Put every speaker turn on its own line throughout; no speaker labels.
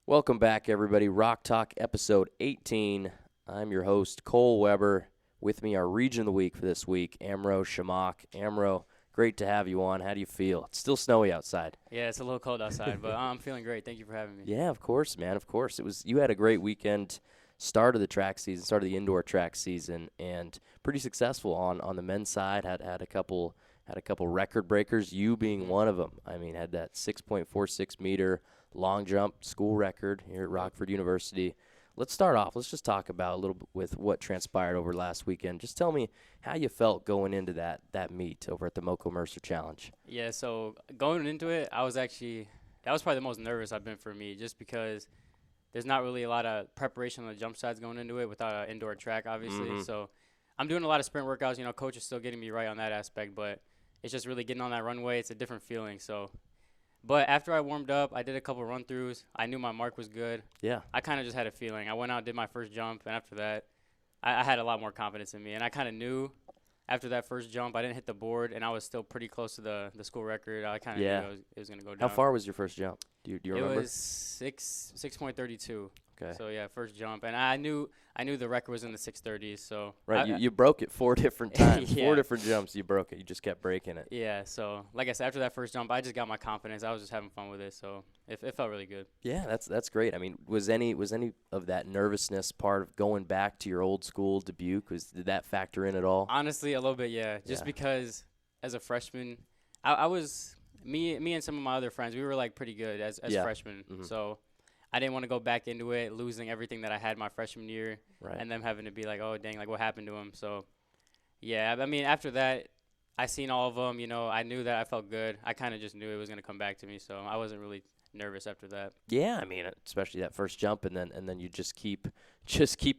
Welcome back, everybody. Rock Talk episode 18. I'm your host, Cole Weber. With me, our Region of the Week for this week, Amro Shammakh. Amro, great to have you on. How do you feel? It's still snowy outside.
Yeah, it's a little cold outside, but I'm feeling great. Thank you for having me.
Yeah, of course, man. Of course. You had a great weekend, start of the track season, start of the indoor track season, and pretty successful on the men's side. Had a couple record breakers. You being one of them. I mean, had that 6.46 meter long jump school record here at Rockford University. Let's start off. Let's just talk about a little bit with what transpired over last weekend. Just tell me how you felt going into that meet over at the Moco Mercer Challenge.
Yeah, so going into it, that was probably the most nervous I've been for me, just because there's not really a lot of preparation on the jump sides going into it without an indoor track, obviously.
Mhm.
So I'm doing a lot of sprint workouts. Coach is still getting me right on that aspect, but it's just really getting on that runway. It's a different feeling. But after I warmed up, I did a couple run-throughs. I knew my mark was good.
Yeah.
I kind of just had a feeling. I went out, did my first jump, and after that, I had a lot more confidence in me. And I kind of knew after that first jump, I didn't hit the board, and I was still pretty close to the school record. I kind of
Yeah.
knew it was going to go down.
How far was your first jump? Do you
It
remember?
was 6.32.
Okay.
So, yeah, first jump. And I knew the record was in the 6:30s. So
Right, you broke it 4 different times.
Yeah.
4 different jumps, you broke it. You just kept breaking it.
Yeah, so like I said, after that first jump, I just got my confidence. I was just having fun with it, so it felt really good.
Yeah, that's great. I mean, was any of that nervousness part of going back to your old school, Dubuque? Did that factor in at all?
Honestly, a little bit, yeah. Just
Yeah.
because as a freshman, I was me and some of my other friends, we were like pretty good as
Yeah.
freshmen.
Mhm.
So I didn't want to go back into it, losing everything that I had my freshman year,
Right.
and them having to be like, oh dang, like what happened to him? So yeah, I mean after that, I seen all of them. I knew that I felt good. I kind of just knew it was gonna come back to me, so I wasn't really nervous after that.
Yeah, I mean, especially that first jump, and then you just keep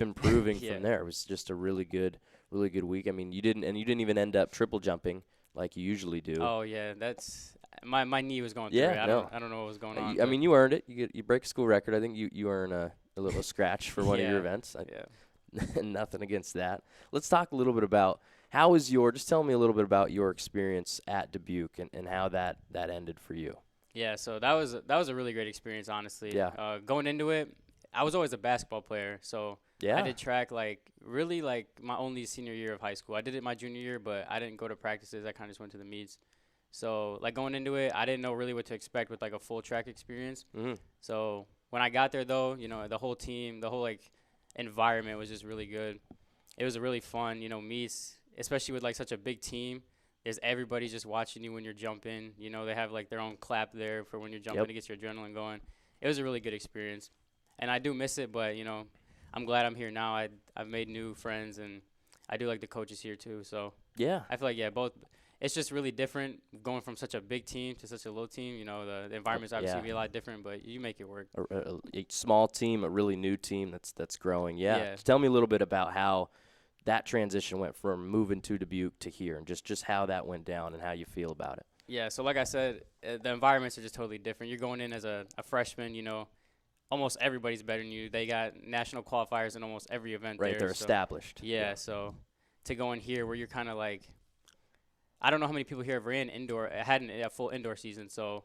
improving
Yeah.
from there. It was just a really good week. I mean, you didn't even end up triple jumping like you usually do.
Oh yeah, that's my knee was going
Yeah,
through it.
no.
I don't know what was going on.
I mean, you earned it. You break a school record. I think you earn a little scratch for one of your
Yeah.
events.
Yeah.
Nothing against that. Let's talk a little bit about just tell me a little bit about your experience at Dubuque and how that ended for you.
Yeah, so that was a really great experience, honestly.
Yeah.
Going into it, I was always a basketball player, so
Yeah.
I did track really my only senior year of high school. I did it my junior year, but I didn't go to practices. I kind of just went to the meets. So going into it, I didn't know really what to expect with a full track experience.
Mhm.
So when I got there, though, the whole team, the whole environment was just really good. It was a really fun, meets, especially with such a big team. There's everybody just watching you when you're jumping. They have their own clap there for when you're jumping
Yep.
to get your adrenaline going. It was a really good experience, and I do miss it. But I'm glad I'm here now. I've made new friends, and I do like the coaches here too. So
Yeah.
I feel both. It's just really different going from such a big team to such a little team. The environment's obviously
Yeah.
gonna be a lot different, but you make it work.
A small team, a really new team that's growing. Yeah.
Yeah.
Tell me a little bit about how that transition went from moving to Dubuque to here, and just how that went down and how you feel about it.
Yeah, so like I said, the environments are just totally different. You're going in as a freshman, almost everybody's better than you. They got national qualifiers in almost every event
Right,
there.
they're
so
established.
Yeah, so to go in here where you're kind of I don't know how many people here have ran indoor, hadn't a full indoor season, so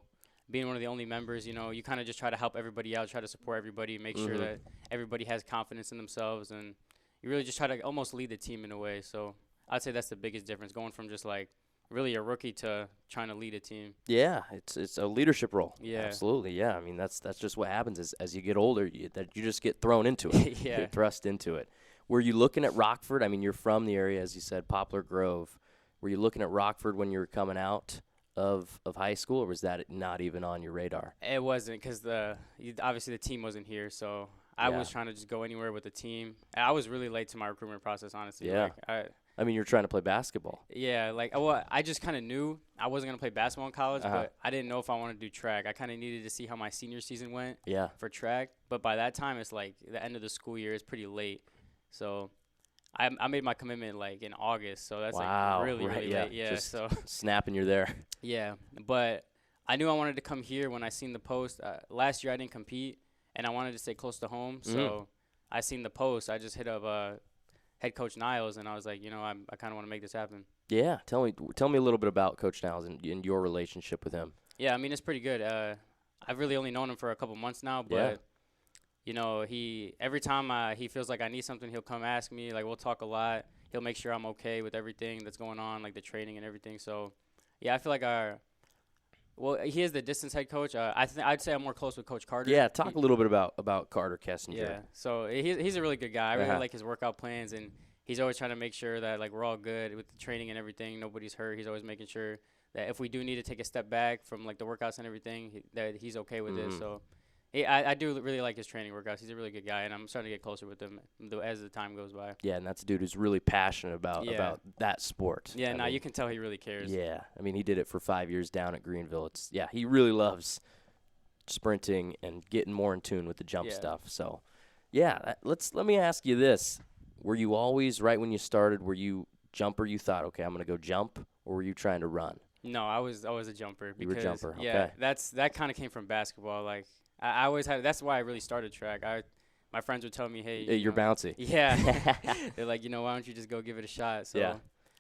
being one of the only members, you kind of just try to help everybody out, try to support everybody, make sure
Mhm.
that everybody has confidence in themselves, and you really just try to almost lead the team in a way. So I'd say that's the biggest difference, going from just really a rookie to trying to lead a team.
Yeah, it's a leadership role.
Yeah.
Absolutely. Yeah, I mean that's just what happens as you get older. You just get thrown into it.
Yeah.
You're thrust into it. Were you looking at Rockford? I mean, you're from the area, as you said, Poplar Grove. Were you looking at Rockford when you were coming out of high school, or was that not even on your radar?
It wasn't, because obviously the team wasn't here, so I
Yeah.
was trying to just go anywhere with the team. I was really late to my recruitment process, honestly.
Yeah. I mean, you're trying to play basketball.
I just kind of knew I wasn't going to play basketball in college,
Uh-huh.
but I didn't know if I wanted to do track. I kind of needed to see how my senior season went
Yeah.
for track, but by that time, it's the end of the school year is pretty late. So I made my commitment in August, so that's
Wow.
really,
Right,
really
yeah.
late. Yeah,
Just
so
snapping, you're there.
yeah, but I knew I wanted to come here when I seen the post. Last year I didn't compete, and I wanted to stay close to home, so I seen the post. I just hit up head coach Niles, and I was like, I kind of want to make this happen.
Yeah. Tell me a little bit about Coach Niles and your relationship with him.
Yeah, I mean, it's pretty good. I've really only known him for a couple months now, but you know, every time he feels like I need something, he'll come ask me. Like, we'll talk a lot. He'll make sure I'm okay with everything that's going on, like the training and everything. So, yeah, I feel like he is the distance head coach. I'd say I'm more close with Coach Carter.
Yeah, talk a little bit about Carter Kessinger.
Yeah, so he's a really good guy. I really
Uh-huh.
like his workout plans, and he's always trying to make sure that like we're all good with the training and everything. Nobody's hurt. He's always making sure that if we do need to take a step back from like the workouts and everything, that he's okay with it. So I do really like his training workouts. He's a really good guy, and I'm starting to get closer with him as the time goes by.
Yeah, and that's a dude who's really passionate about that sport.
Yeah, now you can tell he really cares.
Yeah, I mean, he did it for 5 years down at Greenville. He really loves sprinting and getting more in tune with the jump stuff. So, yeah, let me ask you this: were you always right when you started? Were you jumper? You thought, okay, I'm gonna go jump, or were you trying to run?
No, I was a jumper.
You were a jumper.
Yeah,
Okay.
that kind of came from basketball. Like I always had. That's why I really started track. My friends would tell me, hey,
You're bouncy.
Yeah. They're like, why don't you just go give it a shot? So
Yeah.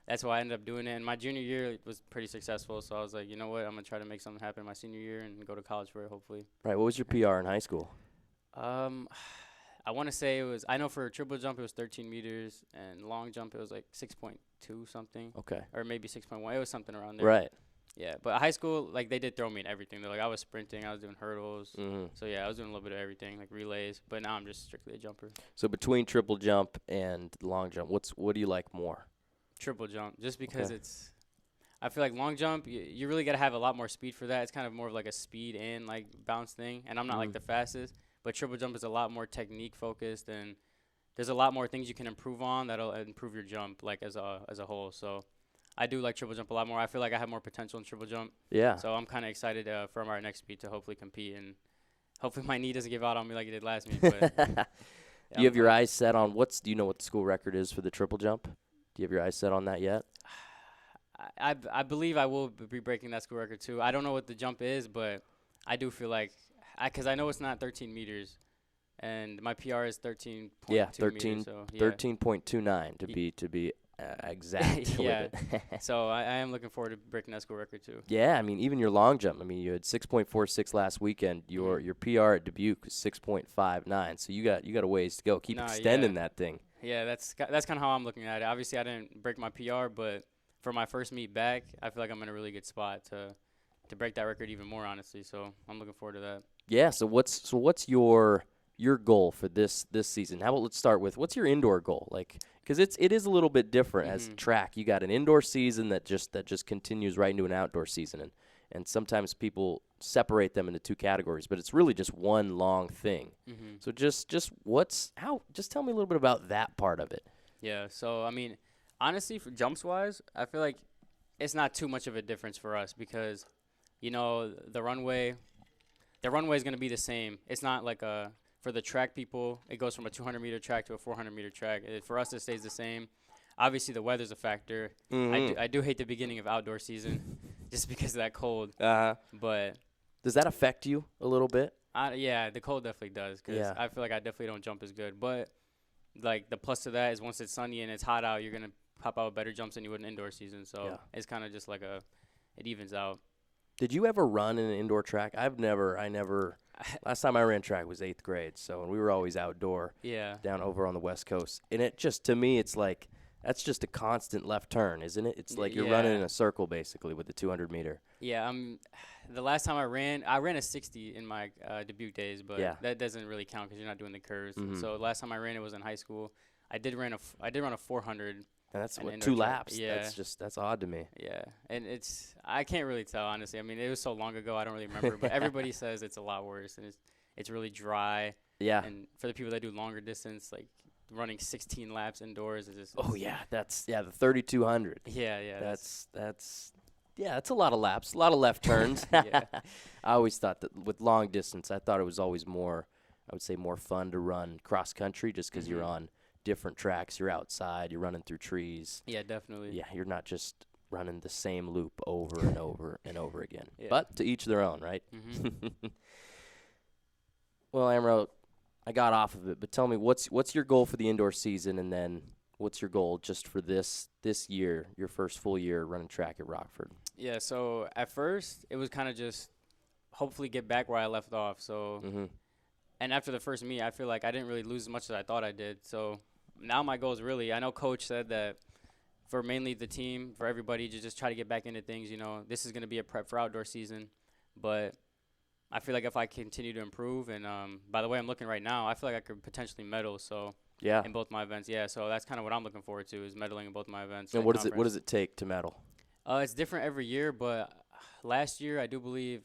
that's why I ended up doing it. And my junior year was pretty successful. So I was like, you know what? I'm going to try to make something happen my senior year and go to college for it, hopefully.
Right. What was your PR in high school?
I want to say I know for triple jump it was 13 meters, and long jump it was like 6.2 something.
Okay.
Or maybe 6.1. It was something around there.
Right.
Yeah, but high school, like, they did throw me in everything. They're like, I was sprinting, I was doing hurdles.
Mm-hmm.
So, yeah, I was doing a little bit of everything, like relays. But now I'm just strictly a jumper.
So between triple jump and long jump, what do you like more?
Triple jump, just because I feel like long jump, you really got to have a lot more speed for that. It's kind of more of like a speed and, like, bounce thing. And I'm not, like, the fastest. But triple jump is a lot more technique focused, and there's a lot more things you can improve on that'll improve your jump, like, as a whole. So I do like triple jump a lot more. I feel like I have more potential in triple jump.
Yeah.
So I'm kind of excited for our next meet to hopefully compete, and hopefully my knee doesn't give out on me like it did last meet. But
Do you have your eyes set on do you know what the school record is for the triple jump? Do you have your eyes set on that yet?
I believe I will be breaking that school record too. I don't know what the jump is, but I do feel like because I know it's not 13 meters, and my PR is 13.2 meters. So
13.29 to be exact.
Yeah.
With it.
So I am looking forward to breaking that school record too.
Yeah, I mean, even your long jump. I mean, you had 6.46 last weekend. Your PR at Dubuque was 6.59. So you got a ways to go. Keep extending that thing.
Yeah, that's kind of how I'm looking at it. Obviously, I didn't break my PR, but for my first meet back, I feel like I'm in a really good spot to break that record even more, honestly. So I'm looking forward to that.
Yeah. So what's your goal for this season? How about let's start with what's your indoor goal? Like, because it is a little bit different as track. You got an indoor season that just continues right into an outdoor season, and sometimes people separate them into two categories, but it's really just one long thing. So just tell me a little bit about that part of it.
Yeah. So I mean, honestly, for jumps wise, I feel like it's not too much of a difference for us because, the runway is going to be the same. It's not like for the track people, it goes from a 200-meter track to a 400-meter track. For us, it stays the same. Obviously, the weather's a factor. I do hate the beginning of outdoor season just because of that cold. But
does that affect you a little bit?
Yeah, the cold definitely does because I feel like I definitely don't jump as good. But, like, the plus to that is once it's sunny and it's hot out, you're going to pop out better jumps than you would in indoor season. So it's kind of just like it evens out.
Did you ever run in an indoor track? I never. Last time I ran track was 8th grade, so we were always outdoor.
Yeah.
Down over on the West Coast, and it just to me, it's like that's just a constant left turn, isn't it? It's like you're running in a circle basically with the 200-meter.
Yeah. The last time I ran a 60 in my Dubuque days, but that doesn't really count because you're not doing the curves. So last time I ran it was in high school. I did run a 400.
And that's what, 2 laps.
Yeah.
That's odd to me.
Yeah. And I can't really tell, honestly. I mean, it was so long ago, I don't really remember. But everybody says it's a lot worse, and it's really dry.
Yeah.
And for the people that do longer distance, like running 16 laps indoors is just.
Oh yeah, the 3,200.
Yeah.
That's a lot of laps, a lot of left turns.
Yeah.
I always thought that with long distance, I thought it was always more fun to run cross country just because you're on different tracks. You're outside. You're running through trees.
Yeah, definitely.
Yeah, you're not just running the same loop over and over and over again.
Yeah.
But to each their own, right? Well, Amro, I got off of it, but tell me what's your goal for the indoor season, and then what's your goal just for this year, your first full year running track at Rockford?
Yeah. So at first, it was kind of just hopefully get back where I left off. So. And after the first meet, I feel like I didn't really lose as much as I thought I did. So now my goal is really, I know Coach said that for mainly the team, for everybody to just try to get back into things. This is going to be a prep for outdoor season. But I feel like if I continue to improve, and by the way I'm looking right now, I feel like I could potentially medal. So
Yeah.
in both my events, yeah. So that's kind of what I'm looking forward to, is medaling in both my events.
And what does it take to medal?
It's different every year, but last year I do believe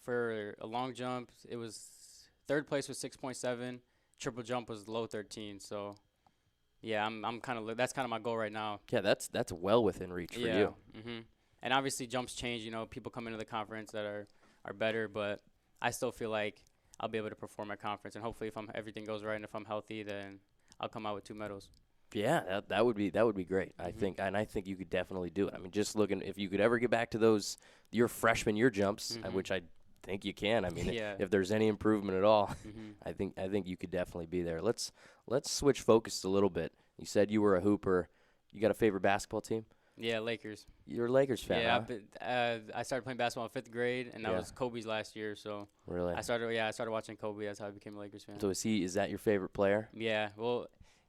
for a long jump it was third place was 6.7, triple jump was low 13. So yeah, I'm kind of that's kind of my goal right now.
Yeah, that's well within reach for you.
Mhm. And obviously jumps change. People come into the conference that are better, but I still feel like I'll be able to perform at conference, and hopefully if everything goes right and if I'm healthy, then I'll come out with 2 medals.
Yeah, that would be great. I think you could definitely do it. I mean, just looking, if you could ever get back to your freshman year jumps, which I think you can. I mean,
Yeah.
if there's any improvement at all,
Mhm.
I think you could definitely be there. Let's switch focus a little bit. You said you were a hooper. You got a favorite basketball team?
Yeah, Lakers.
You're a Lakers fan,
Yeah,
huh?
I started playing basketball in 5th grade, and that
Yeah.
was Kobe's last year. So
Really?
I started watching Kobe. That's how I became a Lakers fan.
So is that your favorite player?
Yeah, well,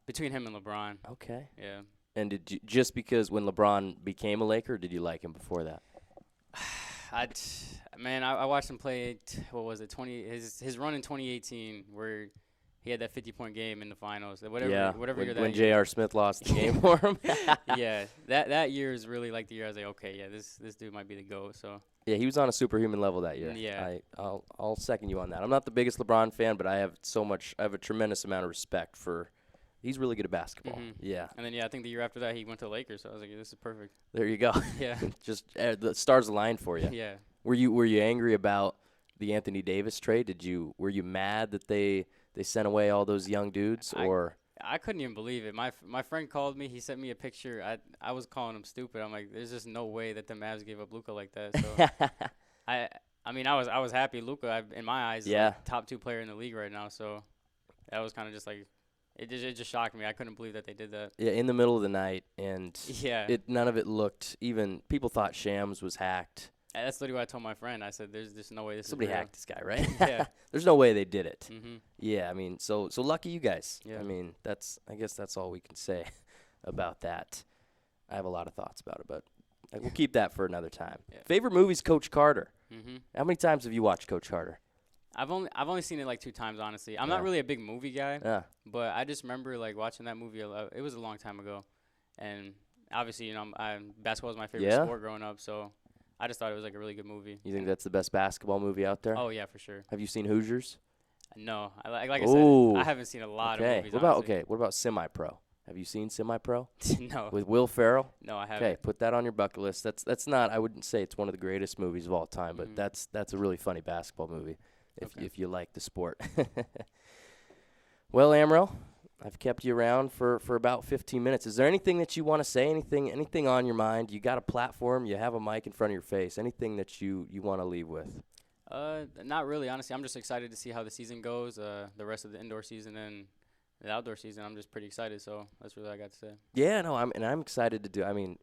between him and LeBron.
Okay.
Yeah.
And did you, just because when LeBron became a Laker, did you like him before that?
I watched him play. What was it? His run in 2018 where he had that 50-point game in the finals. Whatever year that
when
year.
J.R. Smith lost the game for him.
Yeah, that year is really like the year I was like, okay, yeah, this dude might be the GOAT. So
Yeah, he was on a superhuman level that year.
Yeah.
I'll second you on that. I'm not the biggest LeBron fan, but I have a tremendous amount of respect for. He's really good at basketball.
Mhm.
Yeah.
And then I think the year after that he went to the Lakers. So I was like, this is perfect.
There you go.
Yeah.
Just the stars aligned for you.
Yeah.
Were you angry about the Anthony Davis trade? Were you mad that they sent away all those young dudes, or?
I couldn't even believe it. My friend called me. He sent me a picture. I was calling him stupid. I'm like, there's just no way that the Mavs gave up Luka like that. So I mean, I was happy. Luka, in my eyes, is like top 2 player in the league right now. So that was kind of just like, it just shocked me. I couldn't believe that they did that.
Yeah, in the middle of the night, and
yeah,
none of it looked even. People thought Shams was hacked.
And that's literally what I told my friend. I said, "There's just no way this
Somebody
is real."
hacked this guy, right?
Yeah.
There's no way they did it.
Mhm.
Yeah, I mean, so lucky you guys.
Yeah.
I mean, I guess that's all we can say about that. I have a lot of thoughts about it, but we'll keep that for another time.
Yeah.
Favorite movies, Coach Carter.
Mhm.
How many times have you watched Coach Carter?
I've only seen it like 2 times, honestly. I'm
Yeah.
not really a big movie guy,
Yeah.
but I just remember like watching that movie. It was a long time ago, and obviously, basketball was my favorite
Yeah?
sport growing up. So I just thought it was like a really good movie.
You think that's the best basketball movie out there?
Oh yeah, for sure.
Have you seen Hoosiers?
No, like I
Ooh.
said, I haven't seen a lot of
Okay.
movies.
What about Semi-Pro? Have you seen Semi-Pro
No,
with Will Ferrell?
no, I haven't.
Okay, put that on your bucket list. That's not. I wouldn't say it's one of the greatest movies of all time, but
Mhm.
that's a really funny basketball movie
Okay.
if you like the sport. Well, Amro, I've kept you around for about 15 minutes. Is there anything that you want to say? Anything on your mind? You got a platform. You have a mic in front of your face. Anything that you want to leave with?
Not really, honestly. I'm just excited to see how the season goes, the rest of the indoor season and the outdoor season. I'm just pretty excited, so that's really all I got to say.
Yeah, no, I'm excited to do. I mean,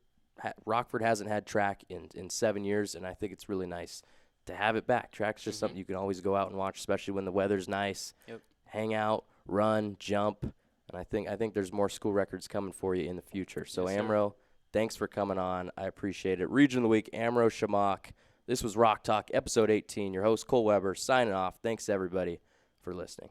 Rockford hasn't had track in 7 years, and I think it's really nice to have it back. Track's just something you can always go out and watch, especially when the weather's nice.
Yep.
Hang out, run, jump, and I think there's more school records coming for you in the future. So
Yes, sir.
Amro, thanks for coming on. I appreciate it. Region of the Week, Amro Shammakh. This was Rock Talk, episode 18. Your host Cole Weber signing off. Thanks everybody for listening.